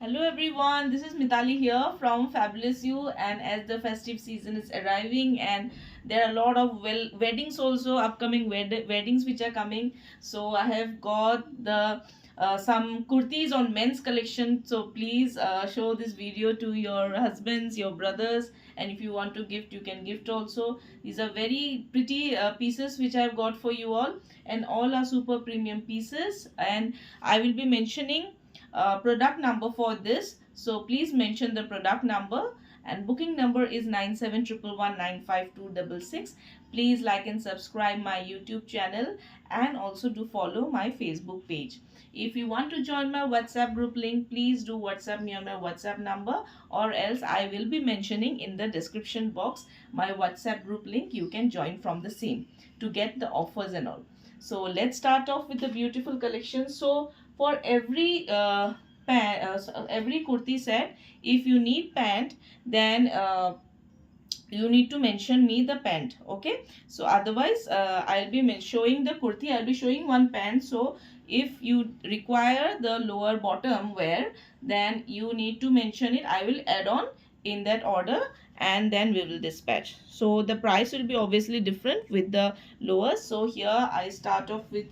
Hello everyone, this is Mitali here from Fabulous You, and as the festive season is arriving and there are a lot of weddings also, upcoming weddings which are coming, so I have got the some kurtis on men's collection. So please show this video to your husbands, your brothers, and if you want to gift, you can gift also. These are very pretty pieces which I have got for you all, and all are super premium pieces, and I will be mentioning product number for this. So please mention the product number, and booking number is 9711195266. Please like and subscribe my YouTube channel, and also do follow my Facebook page. If you want to join my WhatsApp group link, please do WhatsApp me on my WhatsApp number, or else I will be mentioning in the description box my WhatsApp group link. You can join from the same to get the offers and all. So let's start off with the beautiful collection. So for every every kurti set, if you need pant, then you need to mention me the pant. Okay, so otherwise I'll be showing the kurti, I'll be showing one pant. So if you require the lower bottom wear, then you need to mention it. I will add on in that order, and then we will dispatch. So the price will be obviously different with the lower. So here I start off with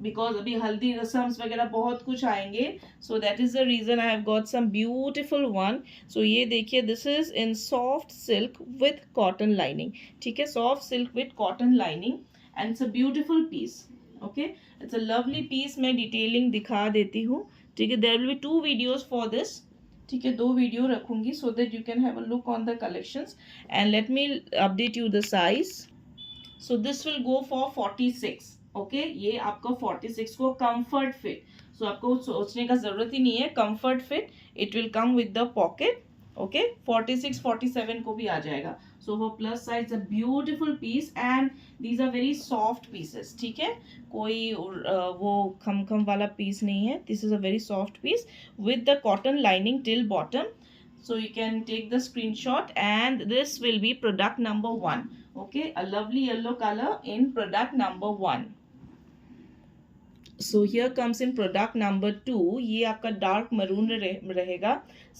because अभी हल्दी रसम्स वगैरह बहुत कुछ आएंगे. So that is the reason I have got some beautiful one. So ये देखिए, this is in soft silk with cotton lining. ठीक है, soft silk with cotton lining, and it's a beautiful piece. Okay, it's a lovely piece. मैं detailing दिखा देती हूँ. ठीक है, there will be 2 videos for this. ठीक है, 2 वीडियो रखूंगी so that you can have a look on the collections. And let me update you the size. So this will go for 46. Okay, ये आपका 46 को कंफर्ट फिट. सो आपको सोचने का जरूरत ही नहीं है, comfort fit. It will come with the pocket. Okay, 46 47 को भी आ जाएगा. सो वो plus size, a beautiful piece, and these are very soft pieces. ठीक है, कोई वो खम वाला पीस नहीं है. This is a very soft piece with the cotton lining till bottom. So you can take the screenshot, and this will be product number 1. Okay, a lovely yellow color in product number 1. So here comes in product number 2. ये आपका dark maroon रहेगा.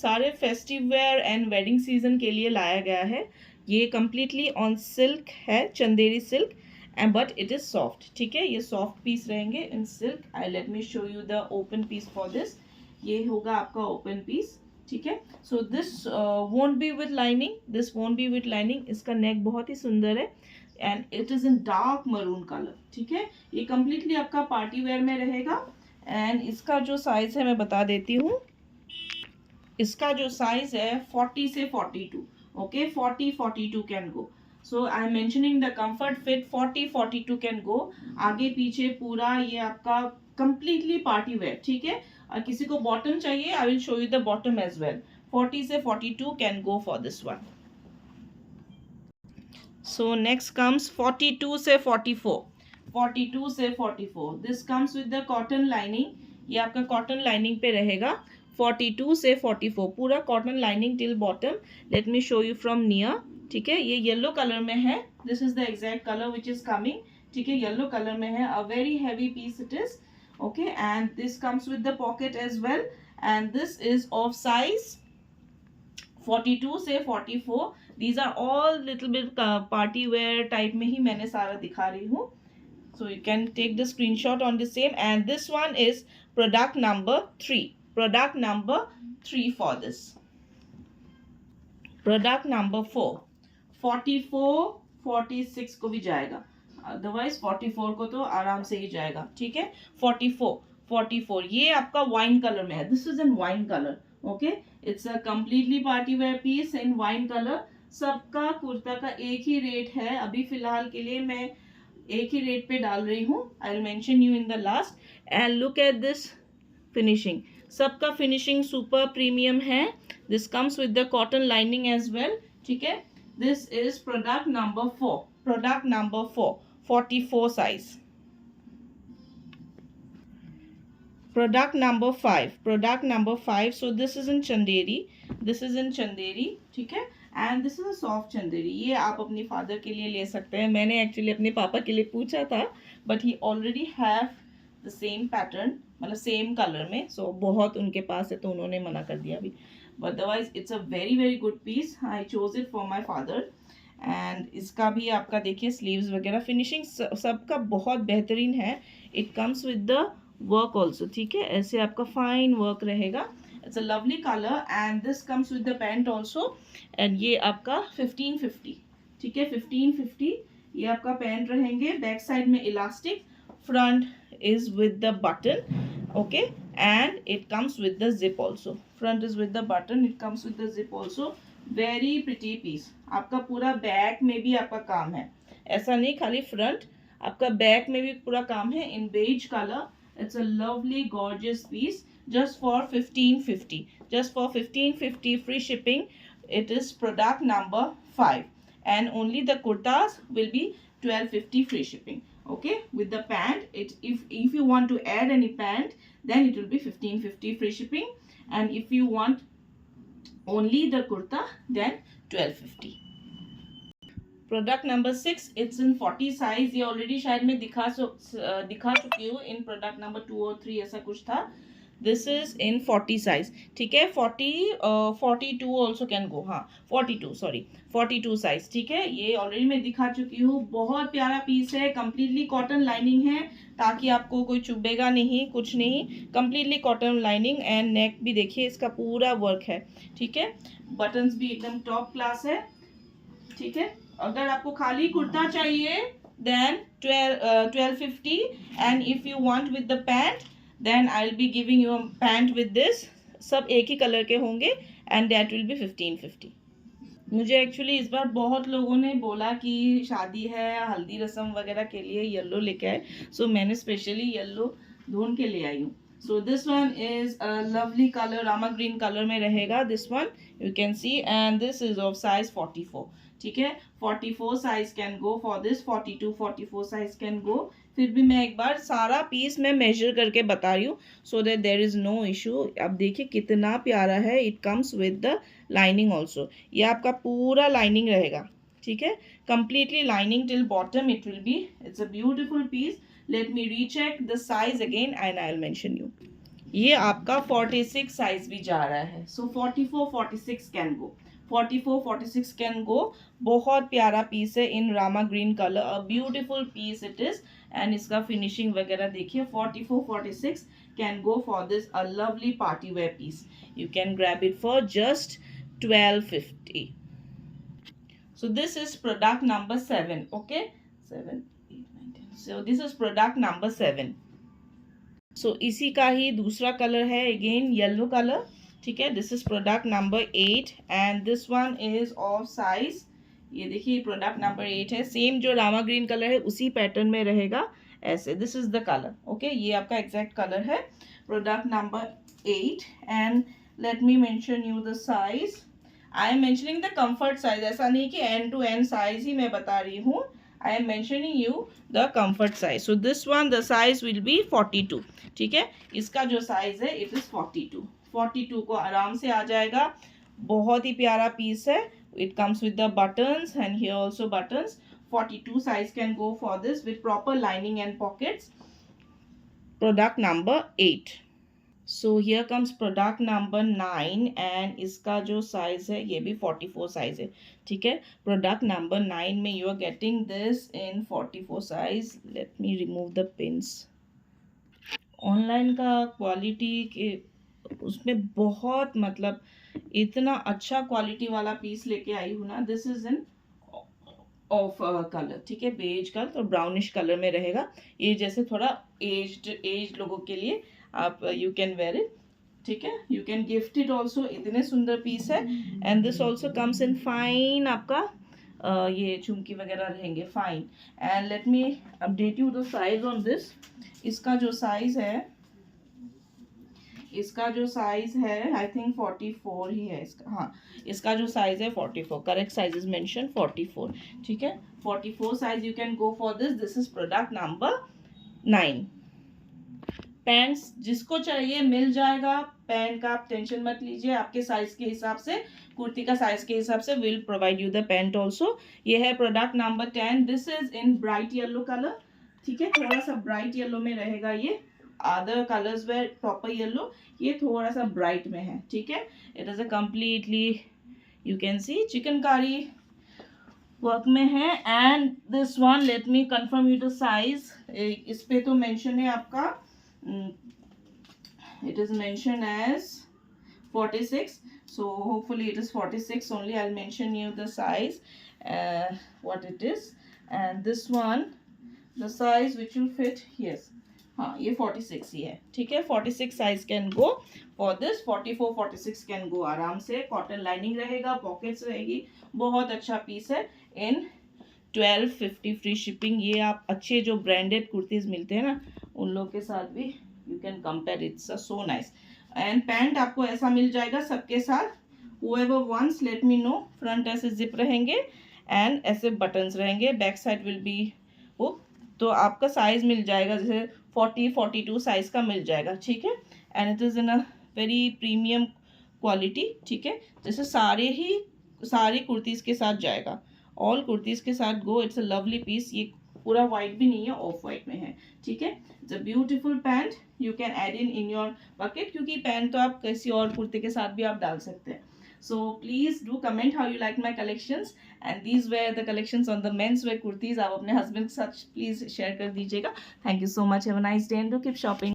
सारे festive where and wedding season के लिए लाया गया है. ये कम्प्लीटली ऑन सिल्क है, Chanderi silk, and but it is soft. ठीक है, ये सॉफ्ट पीस रहेंगे in silk. I let me show you the open piece for this. ये होगा आपका ओपन पीस. ठीक है, so this won't be with lining. This won't be with lining. इसका नेक बहुत ही सुंदर है, and it is in dark maroon colour. ठीक है, ये कम्प्लीटली आपका पार्टी वेयर में रहेगा. एंड इसका जो साइज है मैं बता देती हूँ. इसका जो साइज है 40 से 42. Okay, 40 42 can go. So I am mentioning the comfort fit. 40 42 can गो. आगे पीछे पूरा ये आपका कंप्लीटली पार्टी वेयर. ठीक है, और किसी को बॉटम चाहिए, I will show you the bottom as well. 40 से 42 can go for this one. So next comes 42 से 44. 42 से 44, this comes with the cotton lining. ये आपका कॉटन लाइनिंग पे रहेगा. 42 से 44 पूरा cotton lining till bottom. Let me show you from near. ठीक है, ये येलो कलर में है. This is the exact colour which is coming. ठीक है, येलो कलर में है. A very heavy piece it is. Okay, and this comes with the pocket as well, and this is of size 42 से 44. These are all little bit party wear type में ही मैंने सारा दिखा रही हूँ. So you can take the screenshot on the same, and this one is product number 3. Product number 3 for this. Product number 4. 44 46 को भी जाएगा, अदरवाइज 44 को तो आराम से ही जाएगा. ठीक है, 44 ये आपका वाइन कलर में है. This is in wine colour. Okay, it's a completely party wear piece in wine colour. सबका कुर्ता का एक ही रेट है. अभी फिलहाल के लिए मैं एक ही रेट पे डाल रही हूँ. I will mention you in the last. And look at this finishing. सबका फिनिशिंग सुपर प्रीमियम है. This comes with the cotton lining as well. ठीक है, this is product number 4. Product number 4, 44 size. Product number 5. Product number 5. So this is in Chanderi. This is in Chanderi. ठीक है, and this is a soft Chanderi. ये आप अपने father के लिए ले सकते हैं. मैंने एक्चुअली अपने पापा के लिए पूछा था, but he already have the same pattern. मतलब सेम कलर में। सो बहुत उनके पास है तो उन्होंने मना कर दिया अभी, otherwise it's a very very good piece. I chose it for my father. And इसका भी आपका देखिए स्लीव्स वगैरह फिनिशिंग सबका बहुत बेहतरीन है। It comes with the work also, ठीक है, ऐसे आपका फाइन वर्क रहेगा। It's a lovely colour and this comes with the pant also. And ये आपका 1550, ठीक है, 1550 ये आपका पैंट रहेंगे। बैक साइड में elastic, front is with the button, okay, and it comes with the zip also. Front is with the button, it comes with the zip also. Very pretty piece. आपका पूरा back में भी आपका काम है, ऐसा नहीं खाली फ्रंट, आपका बैक में भी पूरा काम है in beige color. It's a lovely gorgeous piece just for 1550, just for 1550 free shipping. It is product number 5 and only the kurtas will be 1250 free shipping. Okay, with the pant, if you want to add any pant, then it will be 1550 free shipping, and if you want only the kurta, then 1250. Product number 6, it's in 40 size. ये already शायद मैं दिखा चुकी हूँ इन product number 2 और 3 ऐसा कुछ था। दिस इज इन 40 साइज, ठीक है, 42 ऑल्सो कैन गो, हाँ 42 साइज, ठीक है। ये ऑलरेडी मैं दिखा चुकी हूँ। बहुत प्यारा पीस है, कंप्लीटली कॉटन लाइनिंग है, ताकि आपको कोई चुभेगा नहीं, कुछ नहीं, completely cotton lining. And neck भी देखिए इसका पूरा वर्क है, ठीक है। बटन्स भी एकदम टॉप क्लास है, ठीक है। अगर आपको खाली कुर्ता चाहिए then 1250, and if you want with the pant then I will be giving you pant with this, सब एक ही कलर के होंगे, एंड दैट विल बी 1550। मुझे एक्चुअली इस बार बहुत लोगों ने बोला कि शादी है, हल्दी रस्म वगैरह के लिए येलो लेके आए, सो मैंने स्पेशली येलो ढूंढ के ले आई हूँ। So this one is a lovely colour, Rama green colour में रहेगा this one, you can C, and this is of size 44, ठीक है। 44 size can go for this, 42 44 size can go. फिर भी मैं एक बार सारा पीस मैं मेजर करके बता रही हूँ, so that there is no issue. अब देखिए कितना प्यारा है, it comes with the lining also. ये आपका पूरा लाइनिंग रहेगा, ठीक है, completely lining till bottom it will be. It's a beautiful piece. Let me recheck the size again and I will mention you. ये आपका 46 साइज भी जा रहा है, सो 44 46 कैन गो, 44 46 कैन गो। बहुत प्यारा पीस है in Rama green colour, a beautiful piece it is. And इसका फिनिशिंग वगैरह देखिए, 44 46 can go for this a lovely party wear piece. You can grab it for just 1250. So this is product number 7, okay, 7 8 9 10. So this is product number 7. So इसी का ही दूसरा colour है, again yellow colour, ठीक है। This is product number 8 and this one is of size, ये देखिए product number 8 है, same जो रामा ग्रीन कलर है उसी पैटर्न में रहेगा ऐसे। This is the colour, okay, ये आपका एग्जैक्ट कलर है। Product number 8 and let me mention you the size. I am mentioning the comfort size, ऐसा नहीं कि एंड टू एंड साइज ही मैं बता रही हूँ, I am mentioning you the comfort size. So this one the size will be 42, ठीक है। इसका जो साइज है इट इज 42 को आराम से आ जाएगा। बहुत ही प्यारा पीस है। It comes with the buttons and here also buttons. 42 size can go for this with proper lining and pockets. Product number 8। So here comes product number 9 and इसका जो साइज है ये भी 44 साइज है, ठीक है। प्रोडक्ट नंबर 9 में you are getting this in 44 size. Let me remove the pins. Online का क्वालिटी के उसमें बहुत मतलब इतना अच्छा क्वालिटी वाला पीस लेके आई हूँ ना। This is in of colour, ठीक है, बेज कलर तो ब्राउनिश कलर में रहेगा। ये जैसे थोड़ा एज लोगों के लिए आप यू कैन वेयर इट, ठीक है, you can gift it also. इतने सुंदर पीस है। And this also comes in fine, आपका ये झुमकी वगैरह रहेंगे fine. And let me update you the size on this. इसका जो साइज है आई थिंक 44 ही है इसका, हाँ इसका जो साइज है 44, करेक्ट साइज इज मेंशन 44, ठीक है। 44 size you can go for this. This is product number 9। Pants जिसको चाहिए मिल जाएगा, पैंट का आप टेंशन मत लीजिए, आपके साइज के हिसाब से, कुर्ती का साइज के हिसाब से will provide you the pant also. ये है product number 10। This is in bright yellow colour, ठीक है, थोड़ा सा ब्राइट येलो में रहेगा ये। Other colours were proper yellow, ये थोड़ा सा ब्राइट में है, ठीक है। It is a completely you can see chikankari work में है। And this one let me confirm you the size, इस पे तो मेंशन है आपका, it is mentioned as 46, so hopefully it is 46 only. I'll mention you the size, what it is. And this one, the size which will fit, yes, हाँ ये 46 ही है, ठीक है। 46 size can go for this, 44 46 can गो आराम से। Cotton lining रहेगा, pockets रहेगी, बहुत अच्छा पीस है। इन 1250 फ्री शिपिंग। ये आप अच्छे जो ब्रांडेड कुर्तीज मिलते हैं ना, उन लोग के साथ भी you can compare, it's so nice. And pant आपको ऐसा मिल जाएगा सबके साथ, whoever wants let me know। Front ऐसे जिप रहेंगे एंड ऐसे बटन्स रहेंगे, back side will be hook. तो आपका साइज मिल जाएगा जैसे 40 42 साइज का मिल जाएगा, ठीक है। And it is in a very premium quality, ठीक है। जैसे सारी कुर्तीज़ के साथ जाएगा, ऑल कुर्तीज़ के साथ go. It's a lovely piece. ये पूरा वाइट भी नहीं है, ऑफ वाइट में है, ठीक है। It's a beautiful pant, you can add in your bucket, क्योंकि पैंट तो आप किसी और कुर्ते के साथ भी आप डाल सकते हैं। So please do comment how you like my collections, and these were the collections on the men's wear kurtis। आप अपने husband के साथ please share कर दीजिएगा। Thank you so much, have a nice day and do keep shopping।